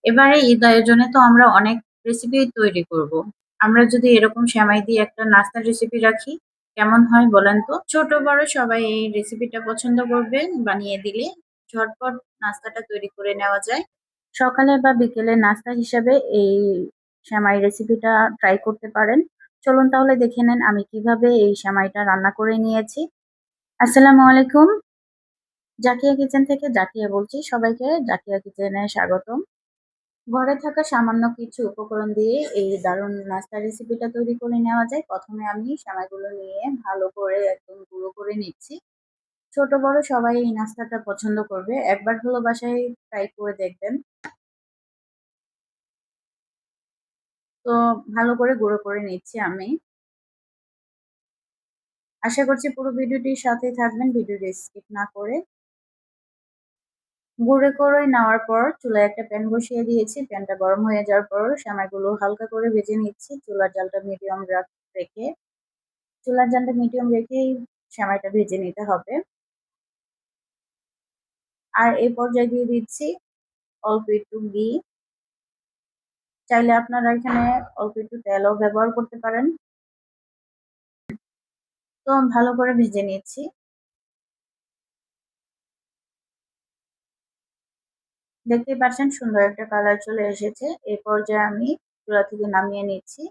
এবারে ঈদ আয়োজনে তো আমরা অনেক রেসিপি তৈরি করব। আমরা যদি এরকম সেমাই দিয়ে একটা নাস্তার রেসিপি রাখি, কেমন হয় বলেন তো? ছোট বড় সবাই এই রেসিপিটা পছন্দ করবে, বানিয়ে দিলে ঝটপট নাস্তাটা তৈরি করে নেওয়া যায়। সকালে বা বিকেলে নাস্তা হিসাবে এই সেমাই রেসিপিটা ট্রাই করতে পারেন। চলুন তাহলে দেখে নেন আমি কিভাবে এই সেমাইটা রান্না করে নিয়েছি। আসসালামু আলাইকুম। জাকিয়া কিচেন থেকে জাকিয়া বলছি। সবাইকে জাকিয়া কিচেনে স্বাগতম। ঘরে থাকা সামান্য কিছু উপকরণ দিয়ে এই দারুণ নাস্তা রেসিপিটা তৈরি করে নেওয়া যায়। প্রথমে আমি সেমাইগুলো নিয়ে ভালো করে একদম গুঁড়ো করে নিচ্ছি। ছোট বড় সবাই এই নাস্তাটা পছন্দ করবে। একবার হলো বাসায় ট্রাই করে দেখবেন। তো ভালো করে গুঁড়ো করে নিচ্ছি আমি। আশা করছি পুরো ভিডিওটির সাথেই থাকবেন, ভিডিওটি স্কিপ না করে। গুঁড়ো করে নেওয়ার পর চুলায় একটা প্যান বসিয়ে দিয়েছি। প্যানটা গরম হয়ে যাওয়ার পর সেমাইগুলো হালকা করে ভেজে নিচ্ছি। চুলার জালটা মিডিয়াম রেখে চুলার জালটা মিডিয়াম রেখেই সেমাইটা ভেজে নিতে হবে। আর এই পর্যায়ে দিয়ে দিচ্ছি অল্প একটু ঘি। চাইলে আপনারা এখানে অল্প একটু তেলও ব্যবহার করতে পারেন। তো ভালো করে ভেজে নিচ্ছি। দেখতেই পাচ্ছেন সুন্দর একটা কালার চলে এসেছে। এই পর্যায়ে আমি চুলা থেকে নামিয়ে নিচ্ছি।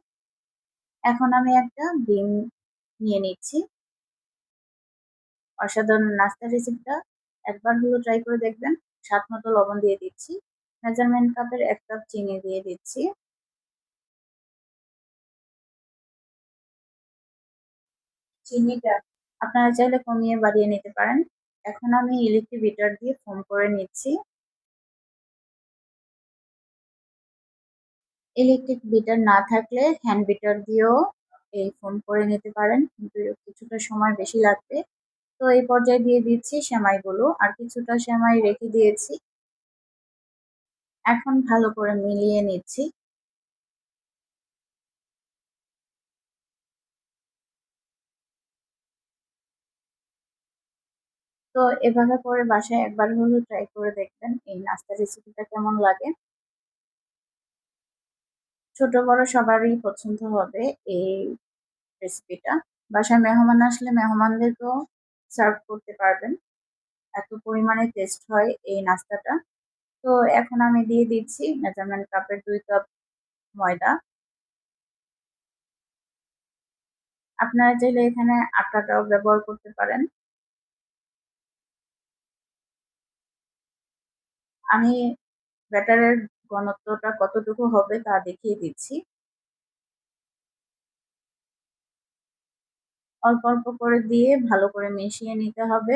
এখন আমি একটা ডিম নিয়ে নিচ্ছি। অসাধারণ নাস্তার রেসিপিটা একবার হলেও ট্রাই করে দেখবেন। স্বাদ মতো লবণ দিয়ে দিচ্ছি। মেজারমেন্ট কাপের ১ কাপ চিনি দিয়ে দিচ্ছি। চিনিটা আপনারা চাইলে কমিয়ে বাড়িয়ে নিতে পারেন। এখন আমি ইলেকট্রিক বিটার দিয়ে ফোম করে নিচ্ছি। ইলেকট্রিক বিটার না থাকলে হ্যান্ড বিটার দিয়েও এই ফোম করে নিতে পারেন, কিন্তু কিছুটা সময় বেশি লাগবে। তো এই পর্যায়ে দিয়ে দিচ্ছি সেমাইগুলো, আর কিছুটা সেমাই রেখে দিয়েছি। এখন ভালো করে মিলিয়ে নিচ্ছি। তো এভাবে করে বাসায় একবার হলেও ট্রাই করে দেখবেন এই নাস্তা রেসিপিটা কেমন লাগে। ছোট বড় সবারই পছন্দ হবে এই রেসিপিটা। বাসায় মেহমান আসলে মেহমানদেরকেও সার্ভ করতে পারবেন। এত পরিমাণে টেস্ট হয় এই নাস্তাটা। তো এখন আমি দিয়ে দিচ্ছি মেজারমেন্ট কাপের ২ কাপ ময়দা। আপনারা চাইলে এখানে আটাটাও ব্যবহার করতে পারেন। আমি ব্যাটারের ঘনত্বটা কতটুকু হবে তা দেখিয়ে দিচ্ছি। অল্প, অল্প করে দিয়ে ভালো করে মিশিয়ে নিতে হবে।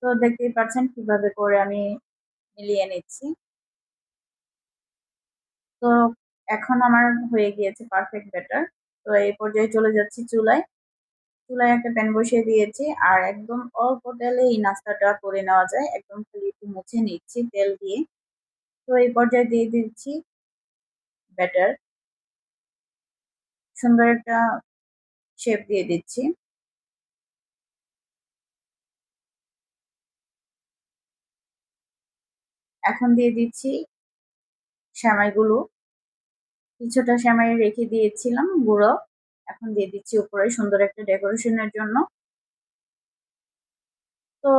তো দেখতেই পাচ্ছেন কিভাবে করে আমি মিলিয়ে নিচ্ছি। তো এখন আমার হয়ে গিয়েছে পারফেক্ট ব্যাটার। তো এই পর্যায়ে চলে যাচ্ছি চুলায়। চুলায় একটা প্যান বসিয়ে দিয়েছি। আর একদম অল্প তেলে এই নাস্তাটা করে নেওয়া যায়। একদম খালি একটু মুছে নিচ্ছি তেল দিয়ে। তো এই পর্যায়ে দিয়ে দিচ্ছি ব্যাটার। সুন্দর একটা শেপ দিয়ে দিচ্ছি। এখন দিয়ে দিচ্ছি সেমাইগুলো। কিছুটা সেমাই রেখে দিয়েছিলাম গুঁড়ো। এখন দিয়ে দিচ্ছি উপরে সুন্দর একটা ডেকোরেশনের জন্য। তো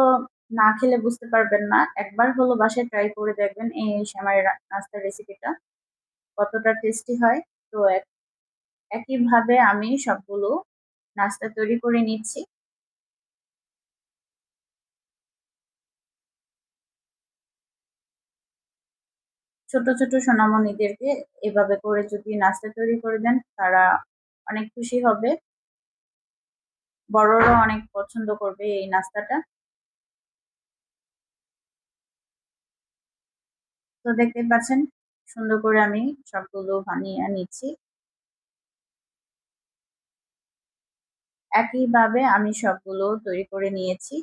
না খেলে বুঝতে পারবেন না। একবার হলো বাসায় ট্রাই করে দেখবেন এই সেমাই নাস্তার রেসিপিটা কতটা টেস্টি হয়। তো একইভাবে আমি সবগুলো নাস্তা তৈরি করে নিচ্ছি। ছোট, ছোট সোনামণিদেরকে এভাবে করে যদি নাস্তা তৈরি করে দেন, তারা অনেক খুশি হবে। বড়রাও অনেক পছন্দ করবে এই নাস্তাটা। তো দেখতেই পাচ্ছেন সুন্দর করে আমি সবগুলো বানিয়ে নিচ্ছি। একইভাবে আমি সবগুলো তৈরি করে নিয়েছি।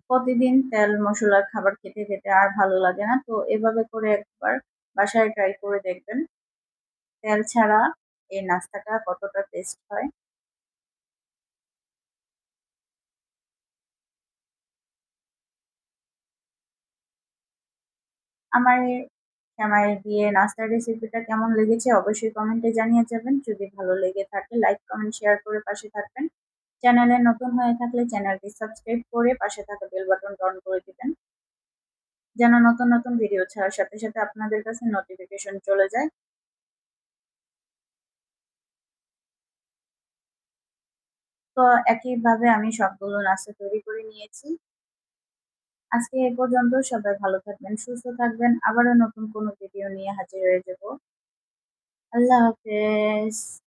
প্রতিদিন তেল মসলার খাবার খেতে, খেতে আর ভালো লাগে না। তো এভাবে করে একবার বাসায় ট্রাই করে দেখবেন। তেল ছাড়া এই নাস্তাটা কতটা টেস্ট হয়। আমার সেমাই দিয়ে নাস্তার রেসিপিটা কেমন লেগেছে অবশ্যই কমেন্টে জানিয়ে যাবেন। যদি ভালো লেগে থাকে লাইক, কমেন্ট, শেয়ার করে পাশে থাকবেন। চ্যানেলে নতুন হয়ে থাকলে চ্যানেলটি সাবস্ক্রাইব করে পাশে থাকা বেল বাটনটা অন করে দিবেন। যেন নতুন, নতুন ভিডিও ছাড়ার সাথে, সাথে আপনাদের কাছে নোটিফিকেশন চলে যায়। তো একইভাবে আমি সবগুলো নাস্তা তৈরি করে নিয়েছি। আজকে এ পর্যন্ত। সবাই ভালো থাকবেন, সুস্থ থাকবেন। আবারও নতুন কোনো ভিডিও নিয়ে হাজির হয়ে যাব। আল্লাহ হাফেজ।